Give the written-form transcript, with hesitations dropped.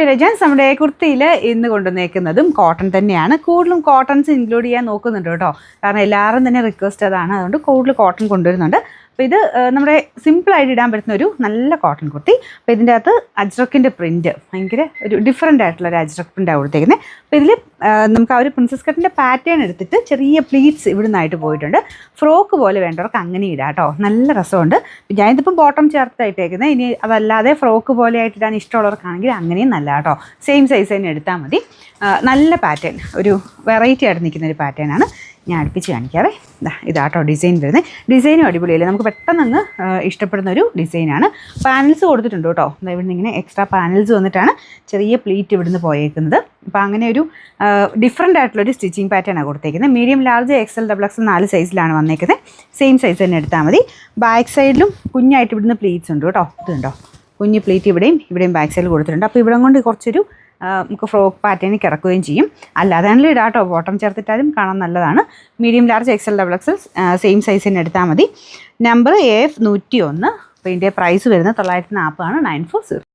രജൻസ് നമ്മുടെ കുർത്തിയിൽ ഇന്ന് കൊണ്ടുവന്നേക്കുന്നതും കോട്ടൺ തന്നെയാണ്. കൂടുതലും കോട്ടൺസ് ഇൻക്ലൂഡ് ചെയ്യാൻ നോക്കുന്നുണ്ട് കേട്ടോ. കാരണം എല്ലാവരും തന്നെ റിക്വസ്റ്റ് അതാണ്. അതുകൊണ്ട് കൂടുതൽ കോട്ടൺ കൊണ്ടുവരുന്നുണ്ട്. അപ്പോൾ ഇത് നമ്മുടെ സിമ്പിളായിട്ട് ഇടാൻ പറ്റുന്ന ഒരു നല്ല കോട്ടൺ കുർത്തി. അപ്പോൾ ഇതിൻ്റെ അകത്ത് അജ്രക്കിൻ്റെ പ്രിൻറ്റ് ഭയങ്കര ഒരു ഡിഫറൻ്റ് ആയിട്ടുള്ള ഒരു അജ്രക് പ്രിൻ്റാണ് കൊടുത്തേക്കുന്നത്. അപ്പോൾ ഇതിൽ നമുക്ക് ആ ഒരു പ്രിൻസസ് കട്ടിൻ്റെ പാറ്റേൺ എടുത്തിട്ട് ചെറിയ പ്ലീറ്റ്സ് ഇവിടെ നിന്നായിട്ട് പോയിട്ടുണ്ട്. ഫ്രോക്ക് പോലെ വേണ്ടവർക്ക് അങ്ങനെ ഇടാം കേട്ടോ. നല്ല രസമുണ്ട്. ഞാനിതിപ്പം ബോട്ടം ചേർത്തായിട്ടേക്കുന്നത്. ഇനി അതല്ലാതെ ഫ്രോക്ക് പോലെ ആയിട്ട് ഇടാൻ ഇഷ്ടമുള്ളവർക്കാണെങ്കിൽ അങ്ങനെയും നല്ല കേട്ടോ. സെയിം സൈസ് തന്നെ എടുത്താൽ മതി. നല്ല പാറ്റേൺ, ഒരു വെറൈറ്റി ആയിട്ട് നിൽക്കുന്ന ഒരു പാറ്റേൺ ആണ്. ഞാൻ അടുപ്പിച്ച് കാണിക്കാവേ. ഇതാട്ടോ ഡിസൈൻ വരുന്നത്. ഡിസൈനും അടിപൊളിയല്ലേ, നമുക്ക് പെട്ടെന്ന് ഇഷ്ടപ്പെടുന്ന ഒരു ഡിസൈനാണ്. പാനൽസ് കൊടുത്തിട്ടുണ്ട് കേട്ടോ. ഇവിടുന്ന് ഇങ്ങനെ എക്സ്ട്രാ പാനൽസ് വന്നിട്ടാണ് ചെറിയ പ്ലീറ്റ് ഇവിടുന്ന് പോയേക്കുന്നത്. അപ്പോൾ അങ്ങനെ ഒരു ഡിഫറൻ്റ് ആയിട്ടുള്ളൊരു സ്റ്റിച്ചിങ് പാറ്റേണാണ് കൊടുത്തേക്കുന്നത്. Medium, large, XL, double XL 4 സൈസിലാണ് വന്നേക്കുന്നത്. സെയിം സൈസ് തന്നെ എടുത്താൽ മതി. ബാക്ക് സൈഡിലും കുഞ്ഞായിട്ട് ഇവിടുന്ന് പ്ലീറ്റ്സ് ഉണ്ട് കേട്ടോ. ഇതുണ്ടോ, കുഞ്ഞ് പ്ലീറ്റ് ഇവിടെയും ബാക്ക് സൈഡിൽ കൊടുത്തിട്ടുണ്ട്. അപ്പോൾ ഇവിടെ കൊണ്ട് കുറച്ചൊരു നമുക്ക് ഫ്രോക്ക് പാറ്റേണിൽ കിടക്കുകയും ചെയ്യും. അല്ലാതാണെങ്കിലും ഇടാട്ടോ, ബോട്ടം ചേർത്തിട്ടാലും കാണാൻ നല്ലതാണ്. Medium, large, XL, double XL same size തന്നെ എടുത്താൽ മതി. Number AF 101. അപ്പോൾ ഇതിൻ്റെ പ്രൈസ് വരുന്നത് 940 ആണ്. 940.